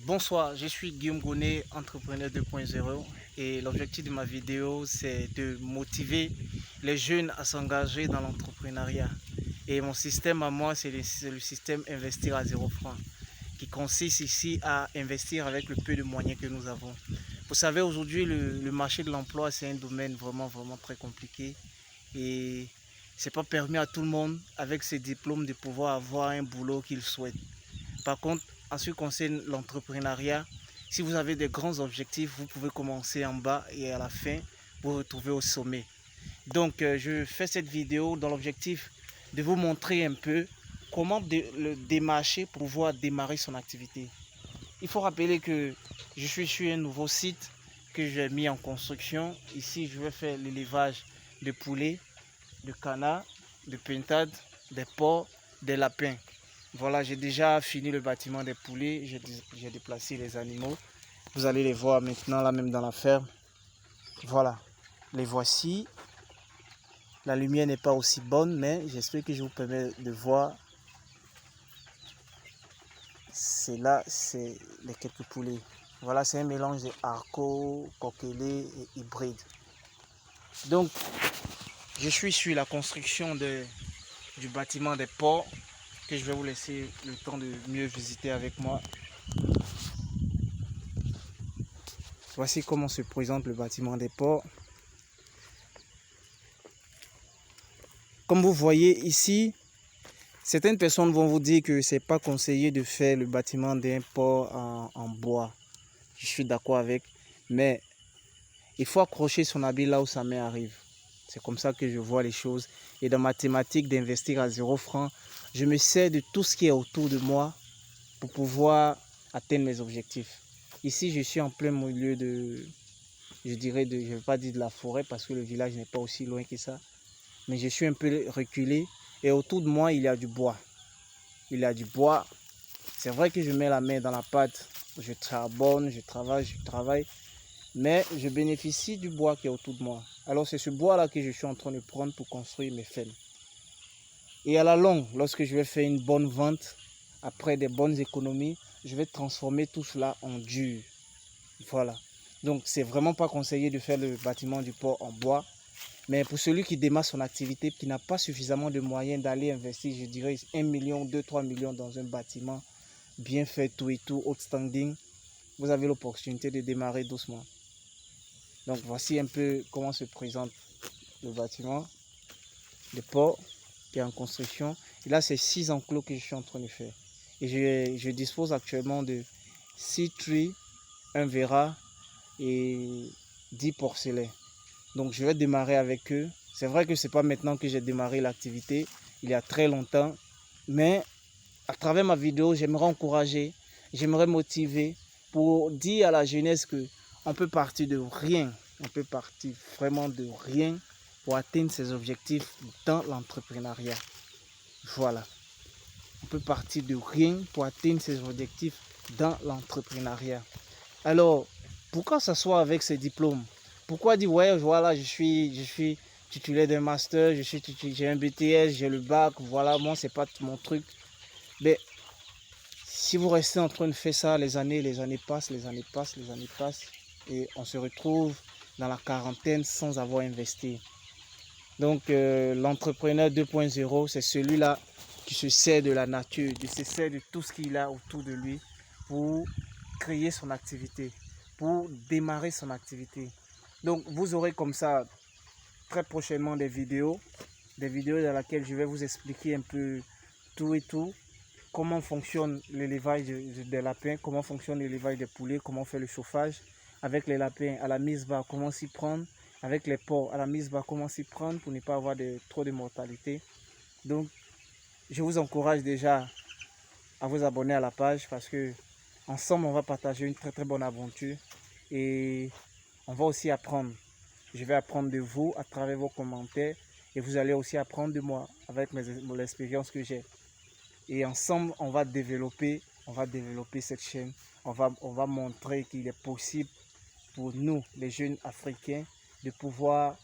Bonsoir, je suis Guillaume Gonnet, entrepreneur 2.0 et l'objectif de ma vidéo c'est de motiver les jeunes à s'engager dans l'entrepreneuriat. Et mon système à moi c'est le système investir à 0 francs qui consiste ici à investir avec le peu de moyens que nous avons. Vous savez aujourd'hui le marché de l'emploi c'est un domaine vraiment très compliqué et c'est pas permis à tout le monde avec ses diplômes de pouvoir avoir un boulot qu'il souhaite. Par contre, en ce qui concerne l'entrepreneuriat, si vous avez des grands objectifs, vous pouvez commencer en bas et à la fin, vous retrouver au sommet. Donc, je fais cette vidéo dans l'objectif de vous montrer un peu comment le démarcher pour pouvoir démarrer son activité. Il faut rappeler que je suis sur un nouveau site que j'ai mis en construction. Ici, je vais faire l'élevage de poulets, de canards, de pintades, des porcs, des lapins. Voilà, j'ai déjà fini le bâtiment des poulets, j'ai déplacé les animaux. Vous allez les voir maintenant là même dans la ferme. Voilà, les voici. La lumière n'est pas aussi bonne, mais j'espère que je vous permets de voir. C'est là, c'est les quelques poulets. Voilà, c'est un mélange de harco, coquelet et hybride. Donc, je suis sur la construction du bâtiment des porcs que je vais vous laisser le temps de mieux visiter avec moi. Voici comment se présente le bâtiment des porcs. Comme vous voyez ici, certaines personnes vont vous dire que ce n'est pas conseillé de faire le bâtiment d'un port en bois. Je suis d'accord avec, mais il faut accrocher son habit là où sa main arrive. C'est comme ça que je vois les choses. Et dans ma thématique d'investir à 0 francs, je me sers de tout ce qui est autour de moi pour pouvoir atteindre mes objectifs. Ici, je suis en plein milieu de, je ne vais pas dire de la forêt parce que le village n'est pas aussi loin que ça. Mais je suis un peu reculé et autour de moi, il y a du bois. Il y a du bois. C'est vrai que je mets la main dans la pâte, je charbonne, je travaille, mais je bénéficie du bois qui est autour de moi. Alors c'est ce bois-là que je suis en train de prendre pour construire mes fermes. Et à la longue, lorsque je vais faire une bonne vente, après des bonnes économies, je vais transformer tout cela en dur. Voilà. Donc c'est vraiment pas conseillé de faire le bâtiment du port en bois. Mais pour celui qui démarre son activité, qui n'a pas suffisamment de moyens d'aller investir, je dirais 1 million, 2, 3 millions dans un bâtiment bien fait, tout et tout, outstanding, vous avez l'opportunité de démarrer doucement. Donc voici un peu comment se présente le bâtiment, le port qui est en construction. Et là, c'est 6 enclos que je suis en train de faire. Et je dispose actuellement de 6 truies, un verra et 10 porcelets. Donc je vais démarrer avec eux. C'est vrai que ce n'est pas maintenant que j'ai démarré l'activité, il y a très longtemps. Mais à travers ma vidéo, j'aimerais encourager, j'aimerais motiver pour dire à la jeunesse qu'on peut partir de rien. On peut partir vraiment de rien pour atteindre ses objectifs dans l'entrepreneuriat. Voilà. On peut partir de rien pour atteindre ses objectifs dans l'entrepreneuriat. Alors, pourquoi s'asseoir avec ces diplômes? Pourquoi dire, ouais, voilà, je suis titulaire d'un master, j'ai un BTS, j'ai le bac, voilà, moi, c'est pas mon truc. Mais si vous restez en train de faire ça, les années passent, et on se retrouve dans la quarantaine sans avoir investi. Donc, l'entrepreneur 2.0, c'est celui-là qui se sert de la nature, qui se sert de tout ce qu'il a autour de lui pour créer son activité, pour démarrer son activité. Donc vous aurez comme ça très prochainement des vidéos dans lesquelles je vais vous expliquer un peu tout et tout, comment fonctionne l'élevage des lapins, comment fonctionne l'élevage des poulets, comment faire le chauffage, avec les lapins à la mise bas, comment s'y prendre, avec les porcs à la mise bas, comment s'y prendre pour ne pas avoir trop de mortalité. Donc je vous encourage déjà à vous abonner à la page parce que ensemble on va partager une très bonne aventure et on va aussi apprendre. Je vais apprendre de vous à travers vos commentaires et vous allez aussi apprendre de moi avec l'expérience que j'ai. Et ensemble, on va développer cette chaîne. On va montrer qu'il est possible pour nous, les jeunes Africains, de pouvoir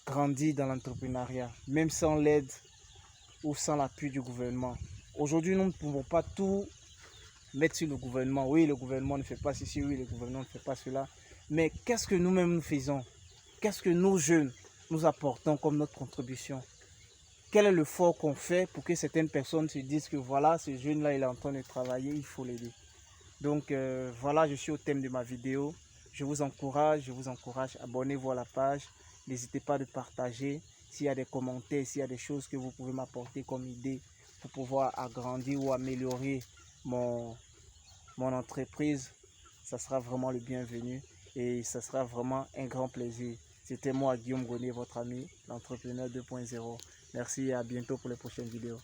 grandir dans l'entrepreneuriat, même sans l'aide ou sans l'appui du gouvernement. Aujourd'hui, nous ne pouvons pas tout mettre sur le gouvernement. Oui, le gouvernement ne fait pas ceci, oui, le gouvernement ne fait pas cela. Mais qu'est-ce que nous-mêmes nous faisons? Qu'est-ce que nos jeunes nous apportons comme notre contribution? Quel est l'effort qu'on fait pour que certaines personnes se disent que voilà, ce jeune-là, il est en train de travailler, il faut l'aider. Donc voilà, je suis au thème de ma vidéo. Je vous encourage, abonnez-vous à la page. N'hésitez pas de partager. S'il y a des commentaires, s'il y a des choses que vous pouvez m'apporter comme idée pour pouvoir agrandir ou améliorer mon entreprise, ça sera vraiment le bienvenu et ça sera vraiment un grand plaisir. C'était moi, Guillaume Gonnet, votre ami, l'entrepreneur 2.0. Merci et à bientôt pour les prochaines vidéos.